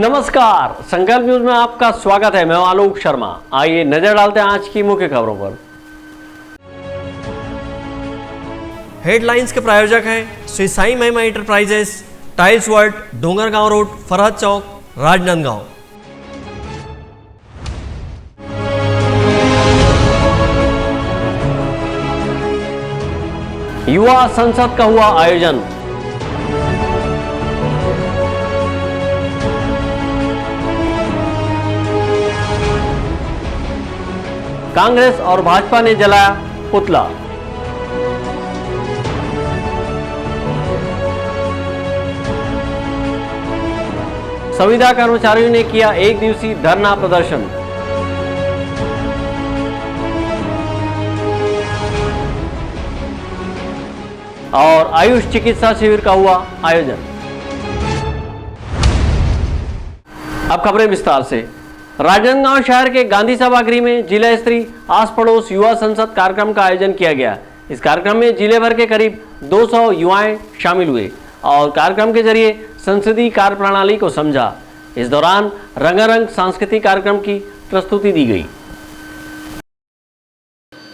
नमस्कार, संकल्प न्यूज में आपका स्वागत है। मैं आलोक शर्मा। आइए नजर डालते हैं आज की मुख्य खबरों पर। हेडलाइंस के प्रायोजक हैं Shri Sai Mahima enterprises, tiles world, Dongargaon road, Farhad Chowk, Rajnandgaon. युवा संसद का हुआ आयोजन। कांग्रेस और भाजपा ने जलाया पुतला। संविदा कर्मचारियों ने किया एक दिवसीय धरना प्रदर्शन। और आयुष चिकित्सा शिविर का हुआ आयोजन। अब खबरें विस्तार से। राजनांदगांव शहर के गांधी सभागृह में जिला स्तरीय आस पड़ोस युवा संसद कार्यक्रम का आयोजन किया गया। इस कार्यक्रम में जिले भर के करीब 200 युवाएं शामिल हुए और कार्यक्रम के जरिए संसदीय कार्य प्रणाली को समझा। इस दौरान रंगारंग सांस्कृतिक कार्यक्रम की प्रस्तुति दी गई।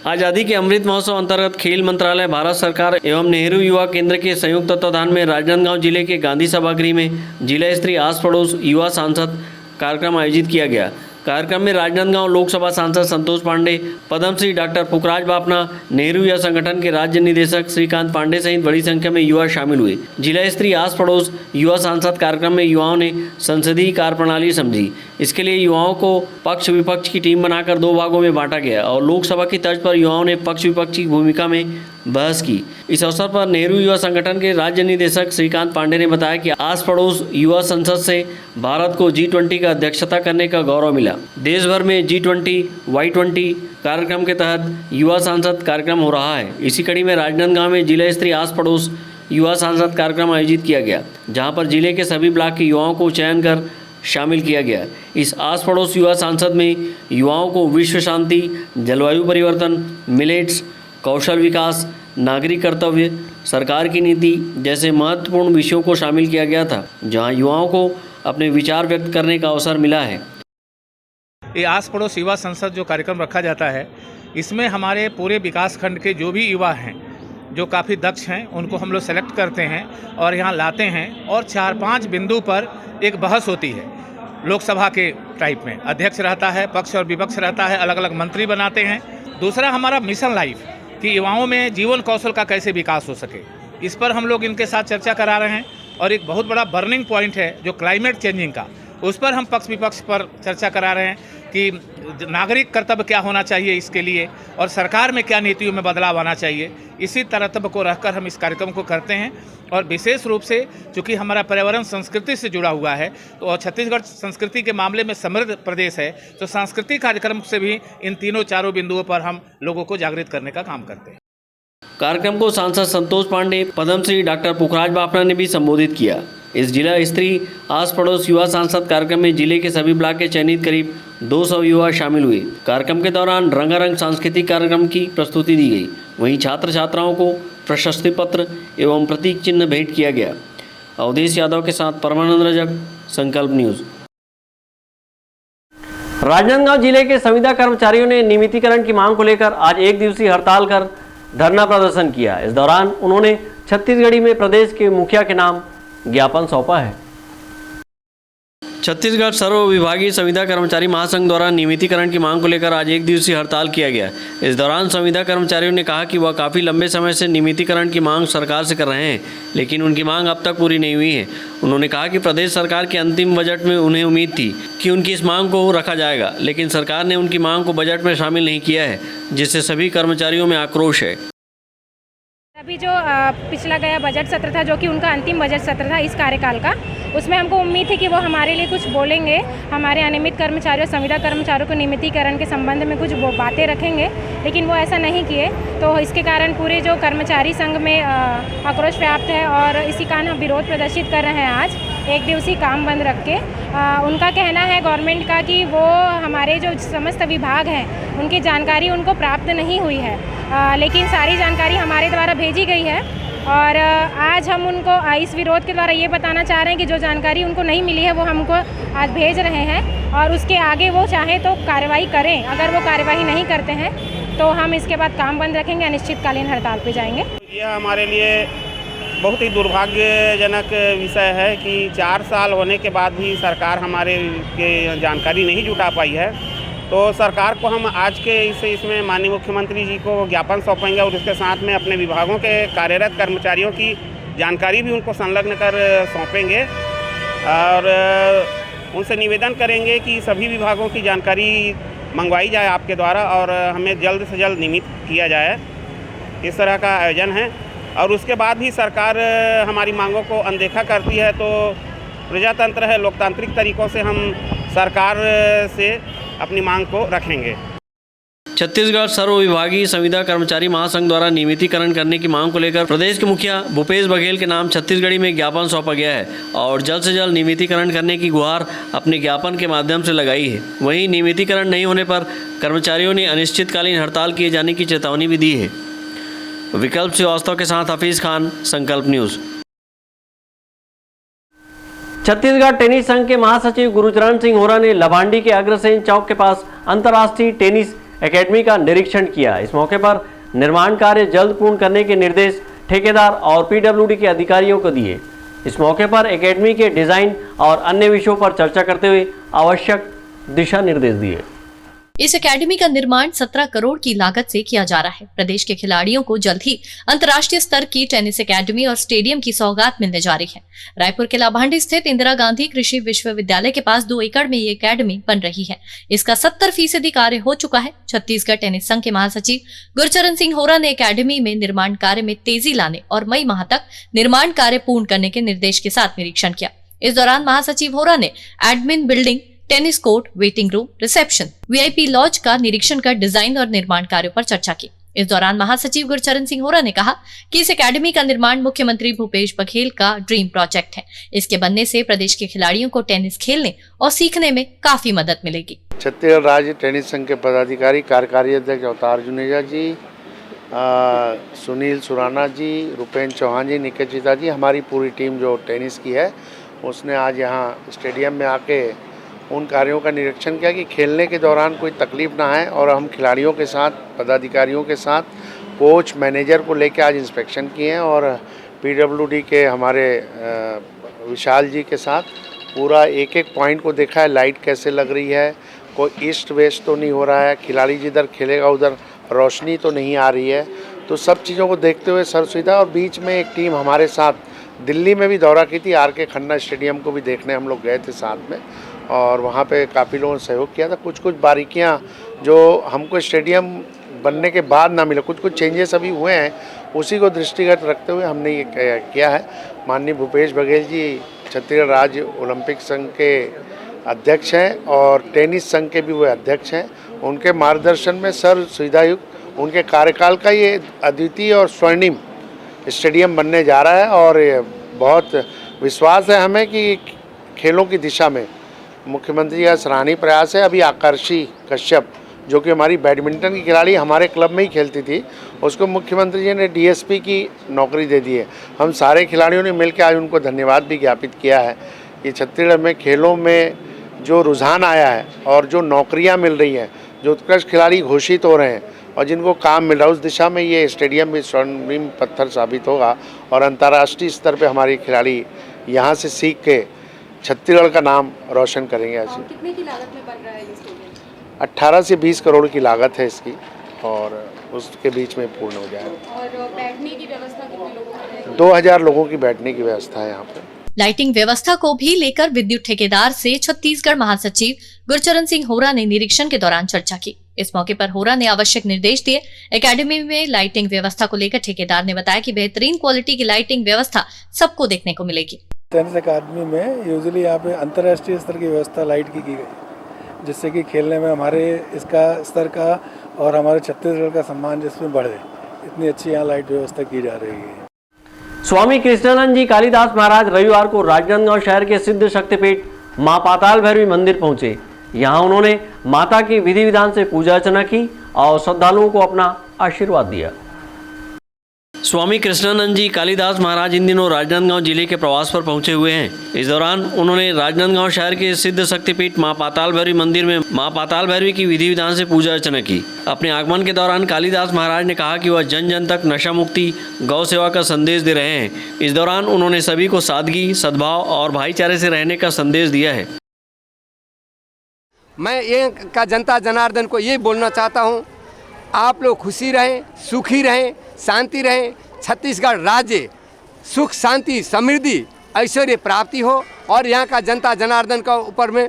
आज़ादी के अमृत महोत्सव अंतर्गत खेल मंत्रालय, भारत सरकार एवं नेहरू युवा केंद्र के संयुक्त तत्वाधान में राजनांदगांव जिले के गांधी सभागृह में जिला स्तरीय आस पड़ोस युवा सांसद कार्यक्रम आयोजित किया गया। कार्यक्रम में राजनांदगांव लोकसभा सांसद संतोष पांडे, पद्मश्री डॉक्टर पुखराज बापना, नेहरू युवा संगठन के राज्य निदेशक श्रीकांत पांडे सहित बड़ी संख्या में युवा शामिल हुए। जिला स्तरीय आस पड़ोस युवा सांसद कार्यक्रम में युवाओं ने संसदीय कार्य प्रणाली समझी। इसके लिए युवाओं को पक्ष विपक्ष की टीम बनाकर 2 भागों में बांटा गया और लोकसभा की तर्ज पर युवाओं ने पक्ष विपक्ष की भूमिका में बहस की। इस अवसर पर नेहरू युवा संगठन के राज्य निदेशक श्रीकांत पांडे ने बताया कि आस पड़ोस युवा संसद से भारत को G20 का अध्यक्षता करने का गौरव मिला। देश भर में G20, Y20 कार्यक्रम के तहत युवा सांसद कार्यक्रम हो रहा है। इसी कड़ी में राजनांदगांव में जिला स्तरीय आस पड़ोस युवा सांसद कार्यक्रम आयोजित किया गया, जहां पर जिले के सभी ब्लॉक के युवाओं को चयन कर शामिल किया गया। इस आस पड़ोस युवा सांसद में युवाओं को विश्व शांति, जलवायु परिवर्तन, मिलेट्स, कौशल विकास, नागरिक कर्तव्य, सरकार की नीति जैसे महत्वपूर्ण विषयों को शामिल किया गया था, जहां युवाओं को अपने विचार व्यक्त करने का अवसर मिला है। ये आस पड़ोस युवा संसद जो कार्यक्रम रखा जाता है, इसमें हमारे पूरे विकास खंड के जो भी युवा हैं, जो काफ़ी दक्ष हैं, उनको हम लोग सेलेक्ट करते हैं और यहाँ लाते हैं और 4-5 बिंदु पर एक बहस होती है। लोकसभा के टाइप में अध्यक्ष रहता है, पक्ष और विपक्ष रहता है, अलग अलग मंत्री बनाते हैं। दूसरा हमारा मिशन लाइफ कि युवाओं में जीवन कौशल का कैसे विकास हो सके, इस पर हम लोग इनके साथ चर्चा करा रहे हैं। और एक बहुत बड़ा बर्निंग पॉइंट है जो क्लाइमेट चेंजिंग का, उस पर हम पक्ष विपक्ष पर चर्चा करा रहे हैं कि नागरिक कर्तव्य क्या होना चाहिए इसके लिए और सरकार में क्या नीतियों में बदलाव आना चाहिए। इसी तरतब को रखकर हम इस कार्यक्रम को करते हैं। और विशेष रूप से चूँकि हमारा पर्यावरण संस्कृति से जुड़ा हुआ है, तो छत्तीसगढ़ संस्कृति के मामले में समृद्ध प्रदेश है, तो सांस्कृतिक कार्यक्रम से भी इन 3-4 बिंदुओं पर हम लोगों को जागृत करने का काम करते हैं। कार्यक्रम को सांसद संतोष पांडे, पद्मश्री डॉक्टर पुखराज बापना ने भी संबोधित किया। इस जिला स्तरीय आस पड़ोस युवा सांसद कार्यक्रम में जिले के सभी ब्लॉक के चयनित करीब 200 युवा शामिल हुए। कार्यक्रम के दौरान रंगारंग सांस्कृतिक कार्यक्रम की प्रस्तुति दी गई। वहीं छात्र छात्राओं को प्रशस्ति पत्र एवं प्रतीक चिन्ह भेंट किया गया। अवधेश यादव के साथ परमानंद रजक, संकल्प न्यूज। राजनांदगांव जिले के संविदा कर्मचारियों ने नियमितीकरण की मांग को लेकर आज एक दिवसीय हड़ताल कर धरना प्रदर्शन किया। इस दौरान उन्होंने छत्तीसगढ़ी में प्रदेश के मुखिया के नाम ज्ञापन सौंपा है। छत्तीसगढ़ सर्व विभागीय संविदा कर्मचारी महासंघ द्वारा नियमितीकरण की मांग को लेकर आज एक दिवसीय हड़ताल किया गया। इस दौरान संविदा कर्मचारियों ने कहा कि वह काफ़ी लंबे समय से नियमितीकरण की मांग सरकार से कर रहे हैं, लेकिन उनकी मांग अब तक पूरी नहीं हुई है। उन्होंने कहा कि प्रदेश सरकार के अंतिम बजट में उन्हें उम्मीद थी कि उनकी इस मांग को रखा जाएगा, लेकिन सरकार ने उनकी मांग को बजट में शामिल नहीं किया है, जिससे सभी कर्मचारियों में आक्रोश है। अभी जो पिछला गया बजट सत्र था, जो कि उनका अंतिम बजट सत्र था इस कार्यकाल का, उसमें हमको उम्मीद थी कि वो हमारे लिए कुछ बोलेंगे, हमारे अनियमित कर्मचारियों, संविदा कर्मचारियों को नियमितीकरण के संबंध में कुछ बातें रखेंगे, लेकिन वो ऐसा नहीं किए। तो इसके कारण पूरे जो कर्मचारी संघ में आक्रोश व्याप्त है और इसी कारण हम विरोध प्रदर्शित कर रहे हैं आज एक दिवसीय काम बंद रख के। उनका कहना है गवर्नमेंट का कि वो हमारे जो समस्त विभाग हैं उनकी जानकारी उनको प्राप्त नहीं हुई है, लेकिन सारी जानकारी हमारे द्वारा भेजी गई है और आज हम उनको इस विरोध के द्वारा ये बताना चाह रहे हैं कि जो जानकारी उनको नहीं मिली है वो हमको आज भेज रहे हैं और उसके आगे वो चाहे तो कार्रवाई करें। अगर वो कार्रवाई नहीं करते हैं तो हम इसके बाद काम बंद रखेंगे, अनिश्चितकालीन हड़ताल पे जाएंगे। यह हमारे लिए बहुत ही दुर्भाग्यजनक विषय है कि 4 साल होने के बाद भी सरकार हमारे के जानकारी नहीं जुटा पाई है। तो सरकार को हम आज के इसमें माननीय मुख्यमंत्री जी को ज्ञापन सौंपेंगे और उसके साथ में अपने विभागों के कार्यरत कर्मचारियों की जानकारी भी उनको संलग्न कर सौंपेंगे और उनसे निवेदन करेंगे कि सभी विभागों की जानकारी मंगवाई जाए आपके द्वारा और हमें जल्द से जल्द नियमित किया जाए। इस तरह का आयोजन है और उसके बाद भी सरकार हमारी मांगों को अनदेखा करती है तो प्रजातंत्र है, लोकतांत्रिक तरीक़ों से हम सरकार से अपनी मांग को रखेंगे। छत्तीसगढ़ सर्व विभागीय संविदा कर्मचारी महासंघ द्वारा नियमितीकरण करने की मांग को लेकर प्रदेश के मुखिया भूपेश बघेल के नाम छत्तीसगढ़ी में ज्ञापन सौंपा गया है और जल्द से जल्द नियमितीकरण करने की गुहार अपने ज्ञापन के माध्यम से लगाई है। वहीं नियमितीकरण नहीं होने पर कर्मचारियों ने अनिश्चितकालीन हड़ताल किए जाने की चेतावनी भी दी है। विकल्प श्रीवास्तव के साथ हफीज खान, संकल्प न्यूज। छत्तीसगढ़ टेनिस संघ के महासचिव गुरुचरण सिंह होरा ने लभांडी के अग्रसेन चौक के पास अंतर्राष्ट्रीय टेनिस एकेडमी का निरीक्षण किया। इस मौके पर निर्माण कार्य जल्द पूर्ण करने के निर्देश ठेकेदार और पीडब्ल्यूडी के अधिकारियों को दिए। इस मौके पर एकेडमी के डिजाइन और अन्य विषयों पर चर्चा करते हुए आवश्यक दिशा निर्देश दिए। इस एकेडमी का निर्माण 17 करोड़ की लागत से किया जा रहा है। प्रदेश के खिलाड़ियों को जल्द ही अंतर्राष्ट्रीय स्तर की टेनिस एकेडमी और स्टेडियम की सौगात मिलने जा रही है। रायपुर के लाभांडी स्थित इंदिरा गांधी कृषि विश्वविद्यालय के पास 2 एकड़ में ये एकेडमी बन रही है। इसका 70% कार्य हो चुका है। छत्तीसगढ़ टेनिस संघ के महासचिव गुरुचरण सिंह होरा ने एकेडमी में निर्माण कार्य में तेजी लाने और मई माह तक निर्माण कार्य पूर्ण करने के निर्देश के साथ निरीक्षण किया। इस दौरान महासचिव होरा ने admin building, tennis court, waiting room, reception, VIP lodge का निरीक्षण कर डिजाइन और निर्माण कार्यों पर चर्चा की। इस दौरान महासचिव गुरुचरण सिंह होरा ने कहा कि इस एकेडमी का निर्माण मुख्यमंत्री भूपेश बघेल का ड्रीम प्रोजेक्ट है। इसके बनने से प्रदेश के खिलाड़ियों को टेनिस खेलने और सीखने में काफी मदद मिलेगी। छत्तीसगढ़ राज्य टेनिस संघ के पदाधिकारी, कार्यकारी अध्यक्ष अवतार जुनेजा जी, सुनील सुराना जी, रुपेन चौहान जी, निकेत चिता जी, हमारी पूरी टीम जो टेनिस की है उसने आज यहाँ स्टेडियम में आके उन कार्यों का निरीक्षण किया कि खेलने के दौरान कोई तकलीफ ना आए और हम खिलाड़ियों के साथ, पदाधिकारियों के साथ, कोच, मैनेजर को लेकर आज इंस्पेक्शन किए हैं और पीडब्ल्यूडी के हमारे विशाल जी के साथ पूरा एक एक पॉइंट को देखा है। लाइट कैसे लग रही है, कोई ईस्ट वेस्ट तो नहीं हो रहा है, खिलाड़ी जिधर खेलेगा उधर रोशनी तो नहीं आ रही है। तो सब चीज़ों को देखते हुए सर सुविधा। और बीच में एक टीम हमारे साथ दिल्ली में भी दौरा की थी, आर.के. खन्ना स्टेडियम को भी देखने हम लोग गए थे साथ में और वहाँ पे काफ़ी लोगों ने सहयोग किया था। कुछ बारीकियाँ जो हमको स्टेडियम बनने के बाद ना मिले, कुछ चेंजेस अभी हुए हैं, उसी को दृष्टिगत रखते हुए हमने ये किया है। माननीय भूपेश बघेल जी छत्तीसगढ़ राज्य ओलंपिक संघ के अध्यक्ष हैं और टेनिस संघ के भी वो अध्यक्ष हैं। उनके मार्गदर्शन में सर्व सुविधायुक्त उनके कार्यकाल का ये अद्वितीय और स्वर्णिम स्टेडियम बनने जा रहा है और बहुत विश्वास है हमें कि खेलों की दिशा में मुख्यमंत्री का सराहनीय प्रयास है। अभी आकर्षी कश्यप जो कि हमारी बैडमिंटन की खिलाड़ी हमारे क्लब में ही खेलती थी, उसको मुख्यमंत्री जी ने डीएसपी की नौकरी दे दी है। हम सारे खिलाड़ियों ने मिलकर आज उनको धन्यवाद भी ज्ञापित किया है कि छत्तीसगढ़ में खेलों में जो रुझान आया है और जो नौकरियां मिल रही हैं, जो उत्कृष्ट खिलाड़ी घोषित हो रहे हैं और जिनको काम मिल रहा है, उस दिशा में ये स्टेडियम भी स्वर्णिम पत्थर साबित होगा और अंतर्राष्ट्रीय स्तर पर हमारे खिलाड़ी यहाँ से सीख के छत्तीसगढ़ का नाम रोशन करेंगे। ऐसी कितने की लागत में बन रहा है ये स्टेडियम? 18 से 20 करोड़ की लागत है इसकी और उसके बीच में पूर्ण हो जाएगा। और बैठने की व्यवस्था कितने लोगों की है? 2000 लोगों की बैठने की व्यवस्था है यहाँ पे। लाइटिंग व्यवस्था को भी लेकर विद्युत ठेकेदार से छत्तीसगढ़ महासचिव गुरुचरण सिंह होरा ने निरीक्षण के दौरान चर्चा की। इस मौके पर होरा ने आवश्यक निर्देश दिए। एकेडमी में लाइटिंग व्यवस्था को लेकर ठेकेदार ने बताया कि बेहतरीन क्वालिटी की लाइटिंग व्यवस्था सबको देखने को मिलेगी। टेनिस अकादमी में यूजुअली यहाँ पे अंतर्राष्ट्रीय स्तर की व्यवस्था लाइट की गई, जिससे कि खेलने में हमारे इसका स्तर का और हमारे छत्तीसगढ़ का सम्मान जिसमें बढ़े, इतनी अच्छी यहाँ लाइट व्यवस्था की जा रही है। स्वामी कृष्णानंद जी कालिदास महाराज रविवार को राजनांदगांव शहर के सिद्ध शक्तिपीठ मां पाताल भैरवी मंदिर पहुंचे। यहां उन्होंने माता की विधि विधान से पूजा अर्चना की और श्रद्धालुओं को अपना आशीर्वाद दिया। स्वामी कृष्णानंद जी कालिदास महाराज इन दिनों राजनांदगांव जिले के प्रवास पर पहुंचे हुए हैं। इस दौरान उन्होंने राजनांदगांव शहर के सिद्ध शक्तिपीठ मां पाताल भैरवी मंदिर में मां पाताल भैरवी की विधि विधान से पूजा अर्चना की। अपने आगमन के दौरान कालिदास महाराज ने कहा कि वह जन जन तक नशा मुक्ति, गौ सेवा का संदेश दे रहे हैं। इस दौरान उन्होंने सभी को सादगी, सद्भाव और भाईचारे से रहने का संदेश दिया है। मैं ये का जनता जनार्दन को ये बोलना चाहता हूँ, आप लोग खुशी रहें, सुखी रहें, शांति रहें। छत्तीसगढ़ राज्य सुख, शांति, समृद्धि, ऐश्वर्य प्राप्ति हो और यहाँ का जनता जनार्दन का ऊपर में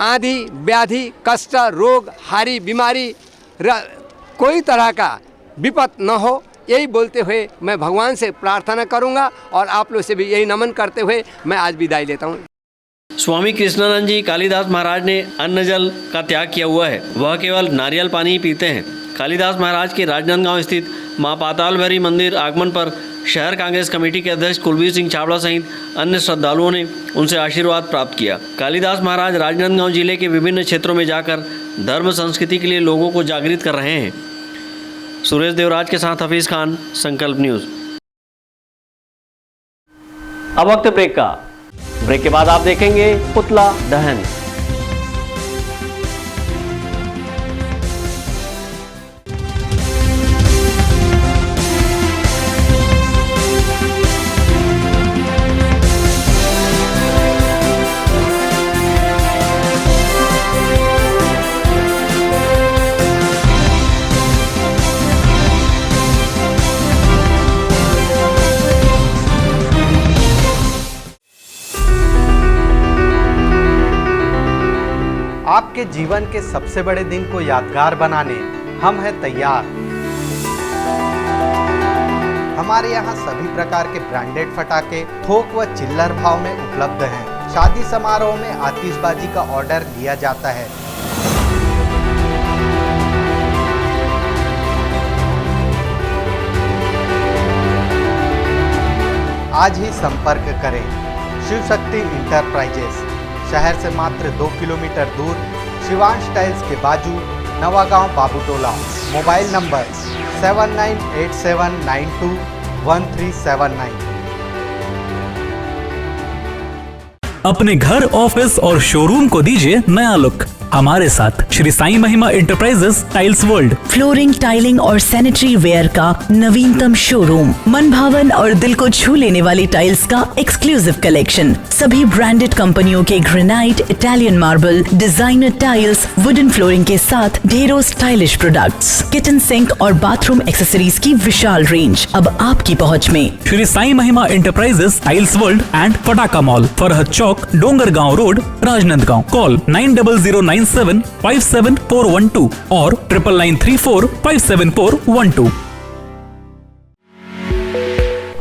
आंधी, व्याधि, कष्ट, रोग, हारी, बीमारी, कोई तरह का विपत न हो, यही बोलते हुए मैं भगवान से प्रार्थना करूँगा और आप लोग से भी यही नमन करते हुए मैं आज विदाई लेता हूँ। स्वामी कृष्णानंद जी कालिदास महाराज ने अन्न जल का त्याग किया हुआ है, वह केवल नारियल पानी ही पीते हैं। कालिदास महाराज के राजनांदगांव स्थित मां पाताल भैरवी मंदिर आगमन पर शहर कांग्रेस कमेटी के अध्यक्ष कुलबीर सिंह छाबड़ा सहित अन्य श्रद्धालुओं ने उनसे आशीर्वाद प्राप्त किया। कालिदास महाराज राजनांदगांव जिले के विभिन्न क्षेत्रों में जाकर धर्म संस्कृति के लिए लोगों को जागृत कर रहे हैं। सुरेश देवराज के साथ हफीज खान, संकल्प न्यूज। अब वक्त ब्रेक का। ब्रेक के बाद आप देखेंगे पुतला दहन। आपके जीवन के सबसे बड़े दिन को यादगार बनाने हम हैं तैयार। हमारे यहाँ सभी प्रकार के ब्रांडेड पटाखे थोक व चिल्लर भाव में उपलब्ध हैं। शादी समारोह में आतिशबाजी का ऑर्डर लिया जाता है। आज ही संपर्क करें शिव शक्ति इंटरप्राइजेस, शहर से मात्र 2 किलोमीटर दूर, शिवांश टाइल्स के बाजू, नवागांव, बाबूटोला। Mobile number 7987921379। अपने घर, ऑफिस और शोरूम को दीजिए नया लुक हमारे साथ Shri Sai Mahima enterprises tiles world. Flooring, tiling और सैनिटरी वेयर का नवीनतम शोरूम, मन भावन और दिल को छू लेने वाली टाइल्स का एक्सक्लूसिव कलेक्शन, सभी ब्रांडेड कंपनियों के granite, Italian marble, designer tiles, wooden flooring के साथ ढेरों स्टाइलिश प्रोडक्ट्स, किचन सिंक और बाथरूम एक्सेसरीज की विशाल रेंज अब आपकी पहुंच में। Shri Sai Mahima enterprises tiles world and Pataka mall, Farhad Chowk, Dongargaon road, Rajnandgaon. Call 9009757412 और 9993457412।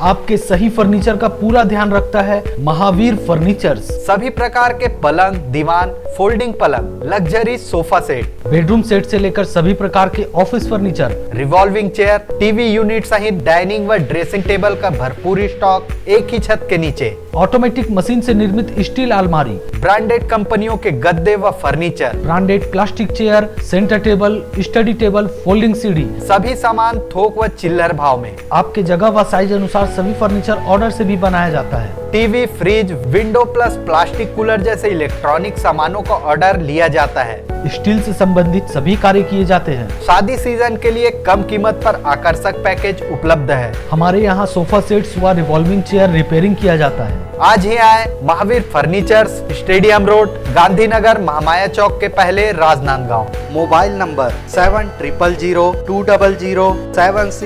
आपके सही फर्नीचर का पूरा ध्यान रखता है महावीर फर्नीचर्स। सभी प्रकार के पलंग, दीवान, फोल्डिंग पलंग, luxury sofa set, bedroom set से लेकर सभी प्रकार के office furniture, revolving chair, TV unit सहित डाइनिंग व ड्रेसिंग टेबल का भरपूर स्टॉक एक ही छत के नीचे। ऑटोमेटिक मशीन से निर्मित स्टील अलमारी, ब्रांडेड कंपनियों के गद्दे व furniture, branded plastic chair, centre table, study table, folding सीढ़ी, सभी सामान थोक व चिल्लर भाव में। आपके जगह व साइज अनुसार सभी फर्नीचर ऑर्डर से भी बनाया जाता है। TV, fridge, window plus plastic cooler जैसे इलेक्ट्रॉनिक सामानों का ऑर्डर लिया जाता है। स्टील से संबंधित सभी कार्य किए जाते हैं। शादी सीजन के लिए कम कीमत पर आकर्षक पैकेज उपलब्ध है। हमारे यहाँ सोफा सेट्स व रिवॉल्विंग चेयर रिपेयरिंग किया जाता है। आज ही आए Mahavir furnitures, stadium road, Gandhinagar, Mahamaya Chowk के पहले, Rajnandgaon. Mobile number 70002007।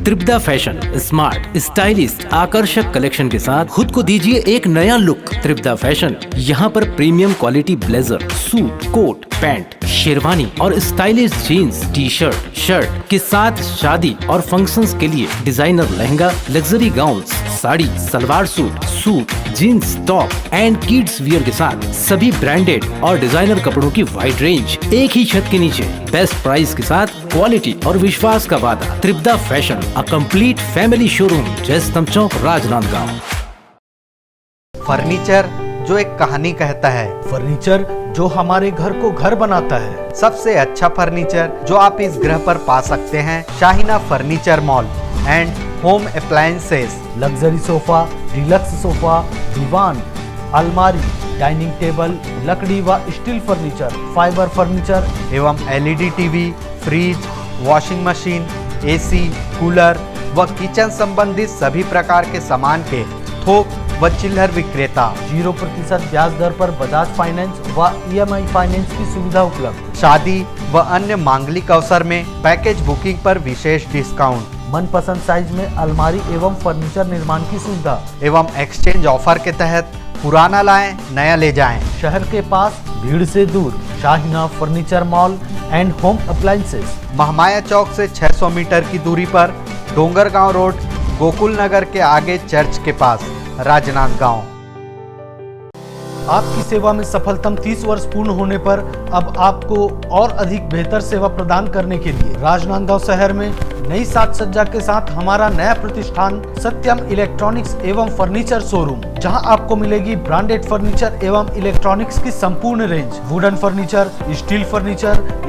Tripada fashion smart, stylish, आकर्षक कलेक्शन के साथ खुद को दीजिए एक नया लुक। त्रिपदा फैशन यहाँ पर premium quality blazer, suit, coat, pant, sherwani और stylish jeans, T shirt, shirt के साथ शादी और फंक्शंस के लिए designer lehenga, luxury gowns, sari, salwar suit, suit, jeans, top and kids wear के साथ सभी ब्रांडेड और डिजाइनर कपड़ों की वाइड रेंज एक ही छत के नीचे, बेस्ट प्राइस के साथ क्वालिटी और विश्वास का वादा। Tripada fashion, a complete family showroom, Jaistambh Chowk, Rajnandgaon. Furniture जो एक कहानी कहता है, फर्नीचर जो हमारे घर को घर बनाता है। सबसे अच्छा फर्नीचर जो आप इस ग्रह पर पा सकते हैं, Shaheena furniture mall and home appliances, luxury sofa, deluxe sofa, दीवान, अलमारी, डाइनिंग टेबल, लकड़ी व स्टील फर्नीचर, फाइबर फर्नीचर एवं LED TV, fridge, washing machine, AC, cooler व किचन संबंधित सभी प्रकार के सामान के थोक व चिल्लर विक्रेता। 0% ब्याज दर पर बजाज फाइनेंस व EMI फाइनेंस की सुविधा उपलब्ध। शादी व अन्य मांगलिक अवसर में पैकेज बुकिंग पर विशेष डिस्काउंट। मनपसंद साइज में अलमारी एवं फर्नीचर निर्माण की सुविधा एवं एक्सचेंज ऑफर के तहत पुराना लाएं नया ले जाएं। शहर के पास भीड़ से दूर Shaheena furniture mall and home appliances, Mahamaya Chowk से 600 मीटर की दूरी पर, डोंगरगांव रोड, गोकुल नगर के आगे चर्च के पास, राजनांदगांव। आपकी सेवा में सफलतम 30 वर्ष पूर्ण होने पर अब आपको और अधिक बेहतर सेवा प्रदान करने के लिए राजनांदगांव शहर में नई साज सज्जा के साथ हमारा नया प्रतिष्ठान सत्यम इलेक्ट्रॉनिक्स एवं फर्नीचर शोरूम, जहां आपको मिलेगी ब्रांडेड फर्नीचर एवं इलेक्ट्रॉनिक्स की संपूर्ण रेंज, वुडन फर्नीचर,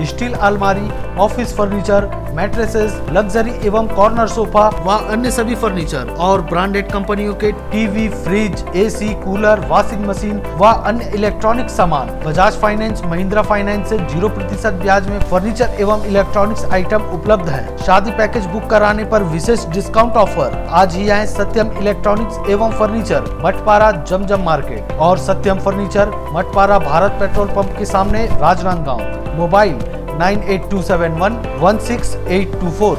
स्टील अलमारी, ऑफिस फर्नीचर, मैट्रेसेस, लग्जरी एवं कॉर्नर सोफा व अन्य सभी फर्नीचर और ब्रांडेड कंपनियों के TV, fridge, AC, cooler, washing machine व अन्य इलेक्ट्रॉनिक सामान। बजाज फाइनेंस, महिंद्रा फाइनेंस से 0% ब्याज में फर्नीचर एवं इलेक्ट्रॉनिक्स आइटम उपलब्ध है। शादी पैकेज बुक कराने पर विशेष डिस्काउंट ऑफर। आज ही आए सत्यम इलेक्ट्रॉनिक्स एवं फर्नीचर, मठपारा जमजम मार्केट और Satyam furniture, Mathpara Bharat petrol pump के सामने, राजनांदगांव। मोबाइल 9827116824।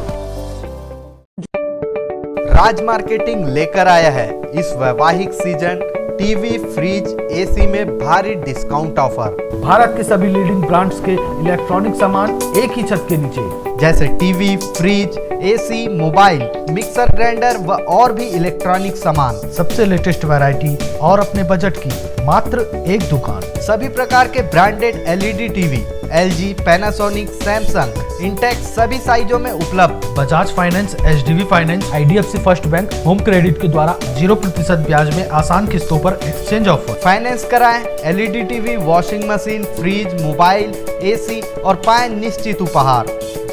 राज मार्केटिंग लेकर आया है इस वैवाहिक सीजन टीवी, फ्रिज, AC में भारी डिस्काउंट ऑफर। भारत के सभी लीडिंग ब्रांड्स के इलेक्ट्रॉनिक सामान एक ही छत के नीचे, जैसे TV, fridge, AC, mobile, mixer grinder व और भी इलेक्ट्रॉनिक सामान। सबसे लेटेस्ट वैरायटी और अपने बजट की मात्र एक दुकान। सभी प्रकार के branded LED TV, LG, Panasonic, Samsung, Intex सभी साइजों में उपलब्ध। Bajaj finance, HDB finance, IDFC first bank, home credit के द्वारा 0% ब्याज में आसान किस्तों पर एक्सचेंज ऑफर। फाइनेंस कराएं LED TV, washing machine, fridge, mobile, AC और पाएं निश्चित उपहार।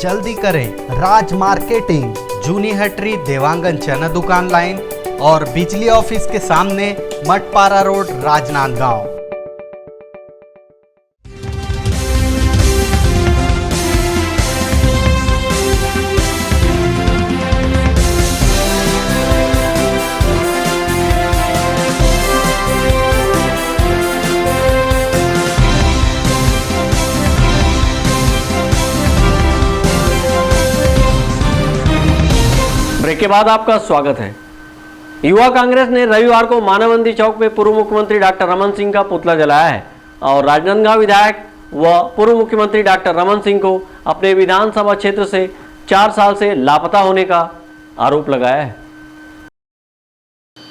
जल्दी करें, राज मार्केटिंग, जूनी हटरी, देवांगन चना दुकान लाइन और बिजली ऑफिस के सामने, मठपारा रोड, राजनांदगांव। ब्रेक के बाद आपका स्वागत है। युवा कांग्रेस ने रविवार को मानवबंदी चौक में पूर्व मुख्यमंत्री डॉक्टर रमन सिंह का पुतला जलाया है और राजनांदगांव विधायक व पूर्व मुख्यमंत्री डॉक्टर रमन सिंह को अपने विधानसभा क्षेत्र से 4 साल से लापता होने का आरोप लगाया है।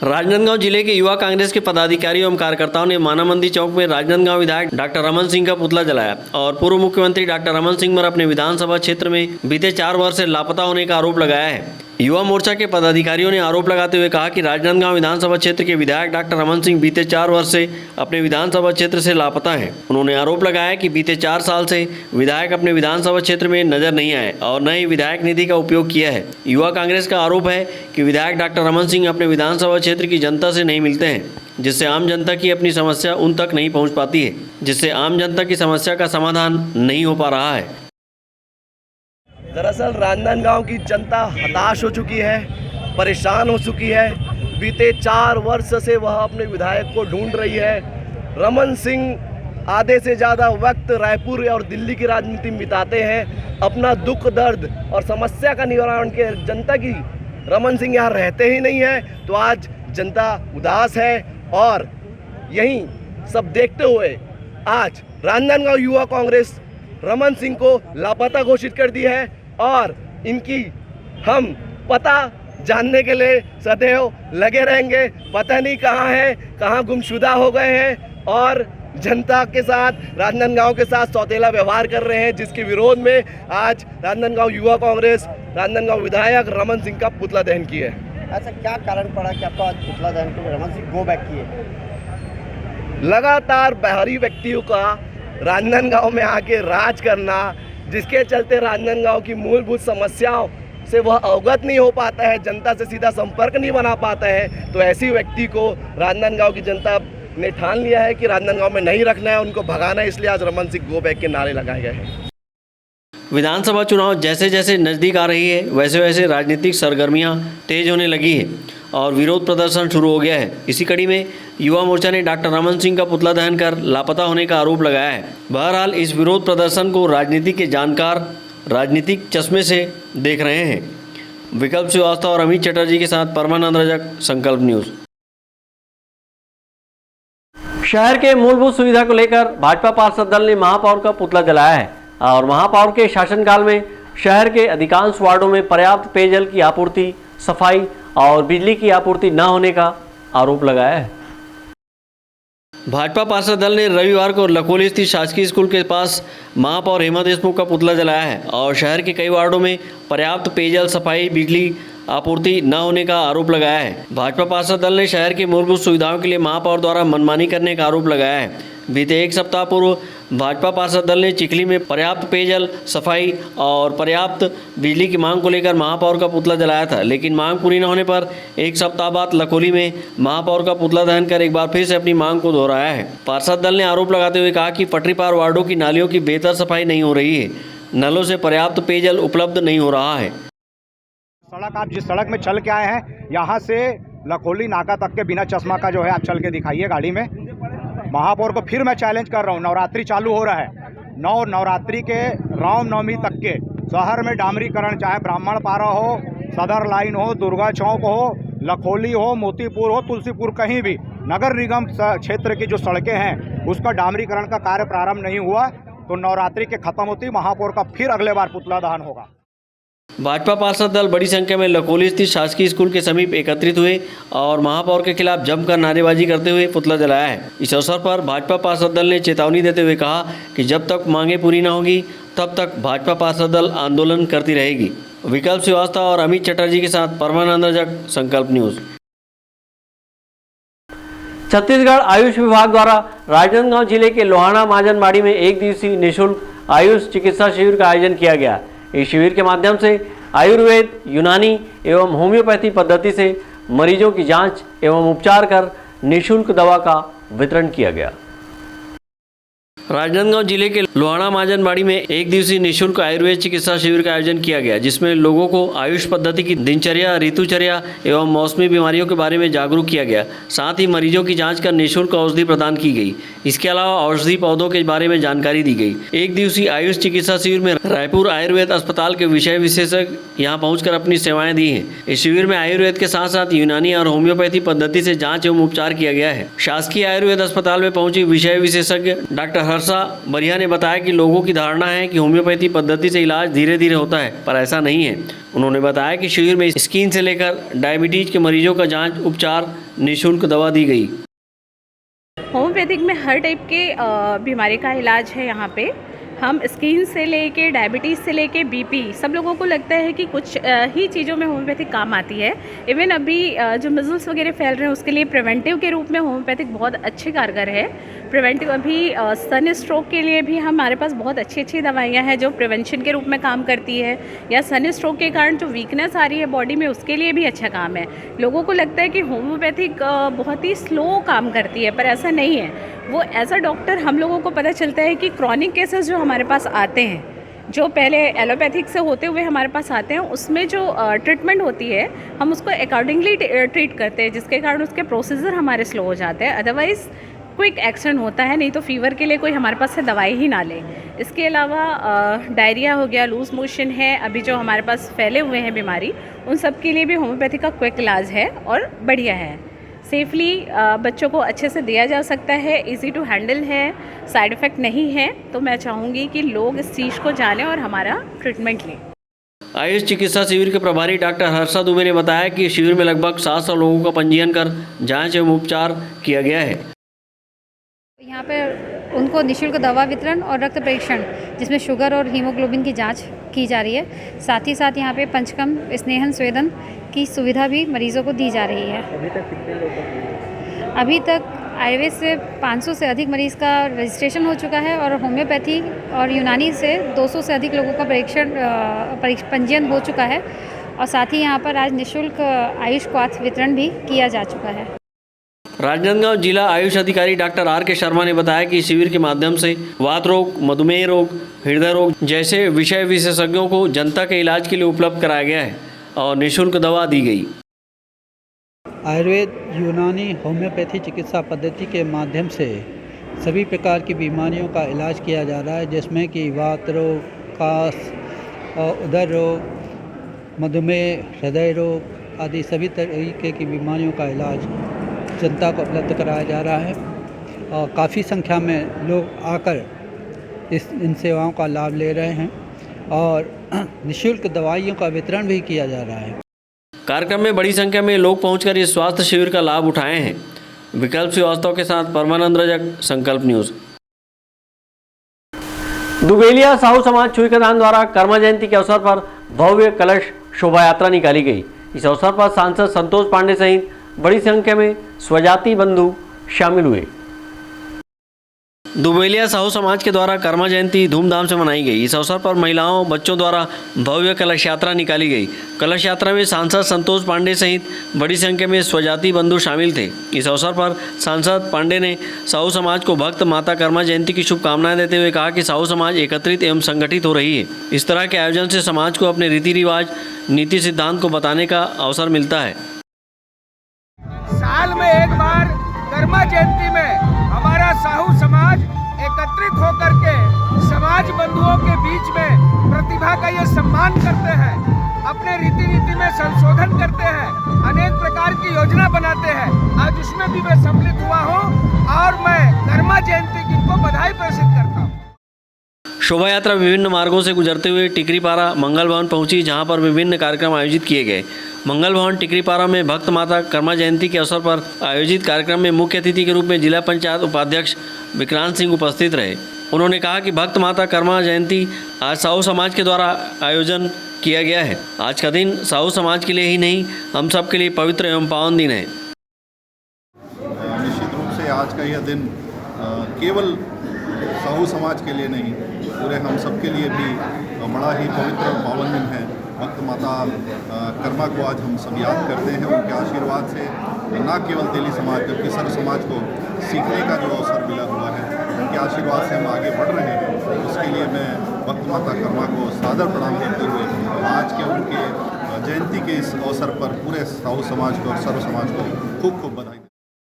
राजनांदगांव जिले के युवा कांग्रेस के पदाधिकारियों एवं कार्यकर्ताओं ने मानवबंदी चौक में राजनांदगांव विधायक डॉक्टर रमन सिंह का पुतला जलाया और पूर्व मुख्यमंत्री डॉक्टर रमन सिंह पर अपने विधानसभा क्षेत्र में बीते 4 वर्ष से लापता होने का आरोप लगाया है। युवा मोर्चा के पदाधिकारियों ने आरोप लगाते हुए कहा कि राजनांदगांव विधानसभा क्षेत्र के विधायक डॉक्टर रमन सिंह बीते 4 वर्ष से अपने विधानसभा क्षेत्र से लापता हैं। उन्होंने आरोप लगाया कि बीते 4 साल से विधायक अपने विधानसभा क्षेत्र में नजर नहीं आए और न ही विधायक निधि का उपयोग किया है। युवा कांग्रेस का आरोप है कि विधायक डॉक्टर रमन सिंह अपने विधानसभा क्षेत्र की जनता से नहीं मिलते हैं, जिससे आम जनता की अपनी समस्या उन तक नहीं पहुँच पाती है, जिससे आम जनता की समस्या का समाधान नहीं हो पा रहा है। दरअसल राजनांदगांव की जनता हताश हो चुकी है, परेशान हो चुकी है। बीते 4 वर्ष से वह अपने विधायक को ढूंढ रही है। रमन सिंह आधे से ज़्यादा वक्त रायपुर और दिल्ली की राजनीति में बिताते हैं। अपना दुख दर्द और समस्या का निवारण के जनता की रमन सिंह यहाँ रहते ही नहीं है, तो आज जनता उदास है और यही सब देखते हुए आज राजनांदगांव युवा कांग्रेस रमन सिंह को लापता घोषित कर दी है और इनकी हम पता जानने के लिए सदैव लगे रहेंगे। पता नहीं कहाँ है, कहाँ गुमशुदा हो गए हैं और जनता के साथ, राजनांदगांव के साथ सौतेला व्यवहार कर रहे हैं, जिसके विरोध में आज राजनांदगांव युवा कांग्रेस राजनांदगांव विधायक रमन सिंह का पुतला दहन किए। ऐसा क्या कारण पड़ा कि आपका आज पुतला दहन को रमन सिंह गो बैक किए? लगातार बाहरी व्यक्तियों का राजनांदगांव में आके राज करना, जिसके चलते राजनांदगांव की मूलभूत समस्याओं से वह अवगत नहीं हो पाता है, जनता से सीधा संपर्क नहीं बना पाता है, तो ऐसी व्यक्ति को राजनांदगांव की जनता ने ठान लिया है कि राजनांदगांव में नहीं रखना है, उनको भगाना है। इसलिए आज रमन सिंह गो बैक के नारे लगाए गए हैं। विधानसभा चुनाव जैसे जैसे नज़दीक आ रही है वैसे वैसे राजनीतिक सरगर्मियां तेज होने लगी है और विरोध प्रदर्शन शुरू हो गया है। इसी कड़ी में युवा मोर्चा ने डॉक्टर रमन सिंह का पुतला दहन कर लापता होने का आरोप लगाया है। बहरहाल इस विरोध प्रदर्शन को राजनीति के जानकार राजनीतिक चश्मे से देख रहे हैं। विकल्प श्रीवास्तव और अमित चटर्जी के साथ परमानंद रजक, संकल्प न्यूज़। शहर के मूलभूत सुविधा को लेकर भाजपा पार्षद दल ने महापौर का पुतला जलाया है और महापौर के शासनकाल में शहर के अधिकांश वार्डों में पर्याप्त पेयजल की आपूर्ति, सफाई और बिजली की आपूर्ति न होने का आरोप लगाया है। भाजपा पार्षद दल ने रविवार को लखोली स्थित शासकीय स्कूल के पास महापौर हेमा देशमुख का पुतला जलाया है और शहर के कई वार्डों में पर्याप्त पेयजल, सफाई, बिजली आपूर्ति न होने का आरोप लगाया है। भाजपा पार्षद दल ने शहर की मूलभूत सुविधाओं के लिए महापौर द्वारा मनमानी करने का आरोप लगाया है। बीते एक सप्ताह पूर्व भाजपा पार्षद दल ने चिखली में पर्याप्त पेयजल, सफाई और पर्याप्त बिजली की मांग को लेकर महापौर का पुतला जलाया था, लेकिन मांग पूरी न होने पर एक सप्ताह बाद लखोली में महापौर का पुतला दहन कर एक बार फिर से अपनी मांग को दोहराया है। पार्षद दल ने आरोप लगाते हुए कहा कि पटरी पार वार्डों की नालियों की बेहतर सफाई नहीं हो रही है, नलों से पर्याप्त पेयजल उपलब्ध नहीं हो रहा है। सड़क, आप जिस सड़क में चल के आए हैं, यहाँ से लखोली नाका तक के बिना चश्मा का जो है आप चल के दिखाइए गाड़ी में। महापौर को फिर मैं चैलेंज कर रहा हूँ, नवरात्रि चालू हो रहा है, नवरात्रि के रामनवमी तक के शहर में डामरीकरण, चाहे ब्राह्मण पारा हो, सदर लाइन हो, दुर्गा चौक हो, लखोली हो, मोतीपुर हो, तुलसीपुर, कहीं भी नगर निगम क्षेत्र की जो सड़कें हैं उसका डामरीकरण का कार्य प्रारंभ नहीं हुआ तो नवरात्रि के खत्म होती महापौर का फिर अगले बार पुतला दहन होगा। भाजपा पार्षद दल बड़ी संख्या में लखोली स्थित शासकीय स्कूल के समीप एकत्रित हुए और महापौर के खिलाफ जमकर नारेबाजी करते हुए पुतला जलाया है। इस अवसर पर भाजपा पार्षद दल ने चेतावनी देते हुए कहा कि जब तक मांगें पूरी न होगी तब तक भाजपा पार्षद दल आंदोलन करती रहेगी। विकल्प श्रीवास्तव और अमित चटर्जी के साथ परमानंद रजक, संकल्प न्यूज़। छत्तीसगढ़ आयुष विभाग द्वारा राजनांदगांव जिले के लोहाना माजनबाड़ी में एक दिवसीय निःशुल्क आयुष चिकित्सा शिविर का आयोजन किया गया। इस शिविर के माध्यम से आयुर्वेद, यूनानी एवं होम्योपैथी पद्धति से मरीजों की जांच एवं उपचार कर निःशुल्क दवा का वितरण किया गया। राजनांदगांव जिले के लोहाना माजनबाड़ी में एक दिवसीय निःशुल्क आयुर्वेद चिकित्सा शिविर का आयोजन किया गया, जिसमें लोगों को आयुष पद्धति की दिनचर्या, ऋतुचर्या एवं मौसमी बीमारियों के बारे में जागरूक किया गया। साथ ही मरीजों की जांच कर निःशुल्क औषधि प्रदान की गई। इसके अलावा औषधि पौधों के बारे में जानकारी दी गई। एक दिवसीय आयुष चिकित्सा शिविर में रायपुर आयुर्वेद अस्पताल के विषय विशेषज्ञ यहाँ पहुँचकर अपनी सेवाएं दी हैं। इस शिविर में आयुर्वेद के साथ साथ यूनानी और होम्योपैथी पद्धति से जाँच एवं उपचार किया गया है। शासकीय आयुर्वेद अस्पताल में पहुंची विषय विशेषज्ञ डॉक्टर हर्षा बरिया ने बताया कि लोगों की धारणा है कि होम्योपैथी पद्धति से इलाज धीरे धीरे होता है, पर ऐसा नहीं है। उन्होंने बताया कि शिविर में स्किन से लेकर डायबिटीज के मरीजों का जांच, उपचार, निःशुल्क दवा दी गई। होम्योपैथिक में हर टाइप के बीमारी का इलाज है। यहाँ पे हम स्किन से लेके डायबिटीज़ से लेके बीपी, सब लोगों को लगता है कि कुछ ही चीज़ों में होम्योपैथिक काम आती है। इवन अभी जो मिजल्स वगैरह फैल रहे हैं उसके लिए प्रिवेंटिव के रूप में होम्योपैथिक बहुत अच्छे कारगर है। प्रिवेंटिव अभी सन स्ट्रोक के लिए भी हमारे पास बहुत अच्छी अच्छी दवाइयाँ हैं जो प्रिवेंशन के रूप में काम करती है, या सन स्ट्रोक के कारण जो वीकनेस आ रही है बॉडी में उसके लिए भी अच्छा काम है। लोगों को लगता है कि होम्योपैथिक बहुत ही स्लो काम करती है, पर ऐसा नहीं है। वो एज अ डॉक्टर हम लोगों को पता चलता है कि क्रॉनिक केसेस जो हमारे पास आते हैं, जो पहले एलोपैथिक से होते हुए हमारे पास आते हैं, उसमें जो ट्रीटमेंट होती है हम उसको अकॉर्डिंगली ट्रीट करते हैं, जिसके कारण उसके प्रोसीजर हमारे स्लो हो जाते हैं। अदरवाइज़ क्विक एक्शन होता है, नहीं तो फीवर के लिए कोई हमारे पास से दवाई ही ना ले। इसके अलावा डायरिया हो गया, लूज मोशन है, अभी जो हमारे पास फैले हुए हैं बीमारी, उन सब के लिए भी होम्योपैथी का क्विक इलाज है और बढ़िया है। सेफली बच्चों को अच्छे से दिया जा सकता है, इजी टू हैंडल है, साइड इफ़ेक्ट नहीं है। तो मैं चाहूँगी कि लोग इस चीज़ को जानें और हमारा ट्रीटमेंट लें। आयुष चिकित्सा शिविर के प्रभारी डॉक्टर हर्षा दुबे ने बताया कि शिविर में लगभग 700 लोगों का पंजीयन कर जांच एवं उपचार किया गया है। यहाँ पर उनको निःशुल्क दवा वितरण और रक्त परीक्षण, जिसमें शुगर और हीमोग्लोबिन की जांच की जा रही है। साथ ही साथ यहाँ पे पंचकम स्नेहन स्वेदन की सुविधा भी मरीजों को दी जा रही है। अभी तक कितने लोगों को? अभी तक आयुर्वेद से 500 से अधिक मरीज़ का रजिस्ट्रेशन हो चुका है और होम्योपैथी और यूनानी से 200 से अधिक लोगों का पंजीयन हो चुका है। और साथ ही यहाँ पर आज निःशुल्क आयुष क्वाथ वितरण भी किया जा चुका है। राजनांदगांव जिला आयुष अधिकारी डॉक्टर आर के शर्मा ने बताया कि शिविर के माध्यम से वात रोग, मधुमेह रोग, हृदय रोग जैसे विषय विशेषज्ञों को जनता के इलाज के लिए उपलब्ध कराया गया है और निःशुल्क दवा दी गई। आयुर्वेद, यूनानी, होम्योपैथी चिकित्सा पद्धति के माध्यम से सभी प्रकार की बीमारियों का इलाज किया जा रहा है, जिसमें कि वात रोग, कास और उदर रोग, मधुमेह, हृदय रोग आदि सभी तरीके की बीमारियों का इलाज जनता को उपलब्ध कराया जा रहा है और काफ़ी संख्या में लोग आकर इन सेवाओं का लाभ ले रहे हैं और निःशुल्क दवाइयों का वितरण भी किया जा रहा है। कार्यक्रम में बड़ी संख्या में लोग पहुंचकर इस स्वास्थ्य शिविर का लाभ उठाए हैं। विकल्प श्रीवास्तव के साथ परमानंद रजक, संकल्प न्यूज। दुबेलिया साहू समाज छुईकदान द्वारा कर्मा जयंती के अवसर पर भव्य कलश शोभा यात्रा निकाली गई। इस अवसर पर सांसद संतोष पांडे सहित बड़ी संख्या में स्वजाति बंधु शामिल हुए। दुबेलिया साहू समाज के द्वारा कर्मा जयंती धूमधाम से मनाई गई। इस अवसर पर महिलाओं, बच्चों द्वारा भव्य कलश यात्रा निकाली गई। कलश यात्रा में सांसद संतोष पांडे सहित बड़ी संख्या में स्वजाति बंधु शामिल थे। इस अवसर पर सांसद पांडे ने साहू समाज को भक्त माता कर्मा जयंती की शुभकामनाएं देते हुए कहा कि साहू समाज एकत्रित एवं संगठित हो रही है। इस तरह के आयोजन से समाज को अपने रीति रिवाज, नीति सिद्धांत को बताने का अवसर मिलता है। साल में एक बार कर्मा जयंती में हमारा साहू समाज एकत्रित होकर के समाज बंधुओं के बीच में प्रतिभा का ये सम्मान करते हैं, अपने रीति नीति में संशोधन करते हैं, अनेक प्रकार की योजना बनाते हैं। आज उसमें भी मैं सम्मिलित हुआ हूँ और मैं कर्मा जयंती की को बधाई प्रेषित करता हूँ। शोभा यात्रा विभिन्न मार्गों से गुजरते हुए टिकरीपारा मंगल भवन पहुंची, जहां पर विभिन्न कार्यक्रम आयोजित किए गए। मंगल भवन टिकरीपारा में भक्त माता कर्मा जयंती के अवसर पर आयोजित कार्यक्रम में मुख्य अतिथि के रूप में जिला पंचायत उपाध्यक्ष विक्रांत सिंह उपस्थित रहे। उन्होंने कहा कि भक्त माता कर्मा जयंती आज साहू समाज के द्वारा आयोजन किया गया है। आज का दिन साहू समाज के लिए ही नहीं, हम सब के लिए पवित्र एवं पावन दिन है। निश्चित रूप से आज का यह दिन केवल साहू समाज के लिए नहीं, पूरे हम सब के लिए भी बड़ा ही पवित्र और पावन दिन है। भक्त माता कर्मा को आज हम सब याद करते हैं। उनके आशीर्वाद से न केवल तेली समाज बल्कि सर्व समाज को सीखने का जो अवसर मिला हुआ है, उनके आशीर्वाद से हम आगे बढ़ रहे हैं। उसके लिए मैं भक्त माता कर्मा को सादर प्रणाम करते हुए आज के उनके जयंती के इस अवसर पर पूरे साहू समाज को और सर्व समाज को खूब खूब बधाई।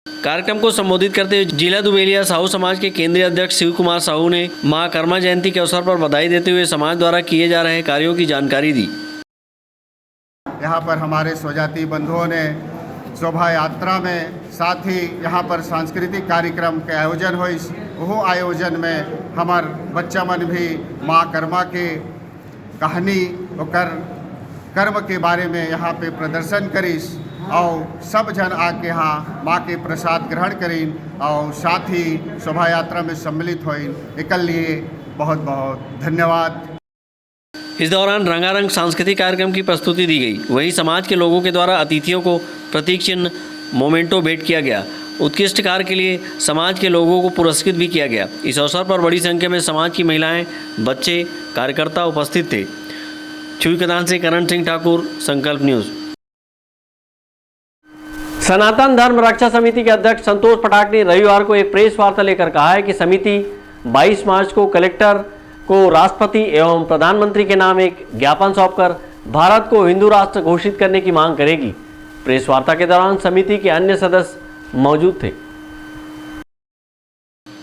कार्यक्रम को संबोधित करते हुए जिला दुबेलिया साहू समाज के केंद्रीय अध्यक्ष शिव कुमार साहू ने मां कर्मा जयंती के अवसर पर बधाई देते हुए समाज द्वारा किए जा रहे कार्यों की जानकारी दी। यहाँ पर हमारे स्वजाति बंधुओं ने शोभा यात्रा में, साथ ही यहाँ पर सांस्कृतिक कार्यक्रम के आयोजन हुई। वो आयोजन में हमार बच्चा मन भी माँ कर्मा के कहानी और कर्म के बारे में यहाँ पे प्रदर्शन करीस और सब जन आके यहाँ माँ के प्रसाद ग्रहण करीन और साथ ही शोभा यात्रा में सम्मिलित हुई। एक लिए बहुत बहुत धन्यवाद। इस दौरान रंगारंग सांस्कृतिक कार्यक्रम की प्रस्तुति दी गई। वहीं समाज के लोगों के द्वारा अतिथियों को प्रतीक चिन्ह मोमेंटो भेंट किया गया। उत्कृष्ट कार्य के लिए समाज के लोगों को पुरस्कृत भी किया गया। इस अवसर पर बड़ी संख्या में समाज की महिलाएं, बच्चे, कार्यकर्ता उपस्थित थे। छुईकदान से करण सिंह ठाकुर, संकल्प न्यूज। सनातन धर्म रक्षा समिति के अध्यक्ष संतोष पटाक ने रविवार को एक प्रेस वार्ता लेकर कहा है कि समिति 22 मार्च को कलेक्टर को राष्ट्रपति एवं प्रधानमंत्री के नाम एक ज्ञापन सौंपकर भारत को हिंदू राष्ट्र घोषित करने की मांग करेगी। प्रेस वार्ता के दौरान समिति के अन्य सदस्य मौजूद थे।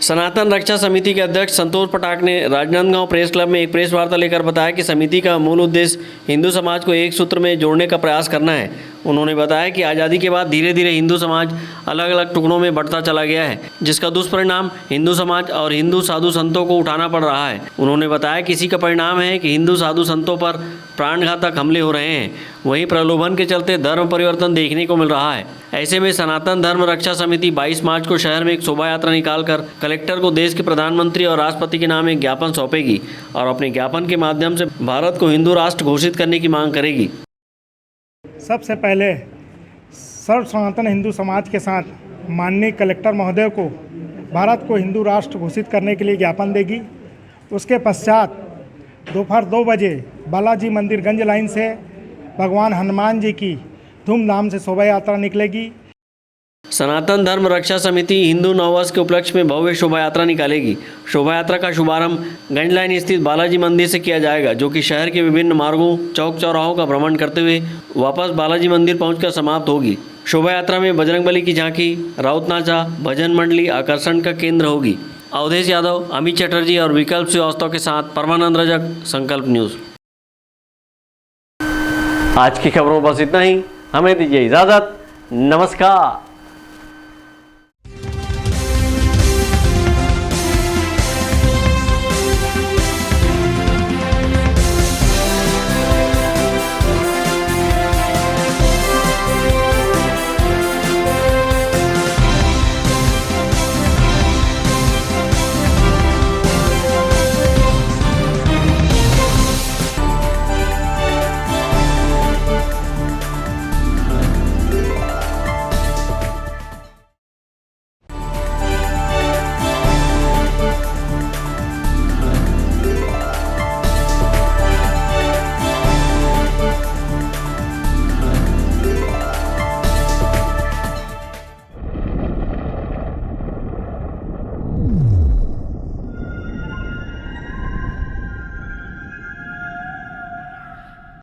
सनातन रक्षा समिति के अध्यक्ष संतोष पटाक ने राजनांदगांव प्रेस क्लब में एक प्रेस वार्ता लेकर बताया कि समिति का मूल उद्देश्य हिंदू समाज को एक सूत्र में जोड़ने का प्रयास करना है। उन्होंने बताया कि आज़ादी के बाद धीरे धीरे हिंदू समाज अलग अलग टुकड़ों में बढ़ता चला गया है, जिसका दुष्परिणाम हिंदू समाज और हिंदू साधु संतों को उठाना पड़ रहा है। उन्होंने बताया कि इसी का परिणाम है कि हिंदू साधु संतों पर प्राणघातक हमले हो रहे हैं। वहीं प्रलोभन के चलते धर्म परिवर्तन देखने को मिल रहा है। ऐसे में सनातन धर्म रक्षा समिति 22 मार्च को शहर में एक शोभा यात्रा निकालकर कलेक्टर को देश के प्रधानमंत्री और राष्ट्रपति के नाम एक ज्ञापन सौंपेगी और अपने ज्ञापन के माध्यम से भारत को हिंदू राष्ट्र घोषित करने की मांग करेगी। सबसे पहले सर्व सनातन हिंदू समाज के साथ माननीय कलेक्टर महोदय को भारत को हिंदू राष्ट्र घोषित करने के लिए ज्ञापन देगी। उसके पश्चात दोपहर 2 बजे बालाजी मंदिर गंज लाइन से भगवान हनुमान जी की धूमधाम से शोभा यात्रा निकलेगी। सनातन धर्म रक्षा समिति हिंदू नववर्ष के उपलक्ष्य में भव्य शोभा यात्रा निकालेगी। शोभा यात्रा का शुभारंभ गंज लाइन स्थित बालाजी मंदिर से किया जाएगा, जो कि शहर के विभिन्न मार्गों, चौक चौराहों का भ्रमण करते हुए वापस बालाजी मंदिर पहुंचकर समाप्त होगी। शोभा यात्रा में बजरंगबली की झांकी, राउत नाचा, भजन मंडली आकर्षण का केंद्र होगी। अवधेश यादव, अमित चटर्जी और विकल्प श्रीवास्तव के साथ परमानंद रजक, संकल्प न्यूज। आज की खबरों बस इतना ही। हमें दीजिए इजाजत। नमस्कार।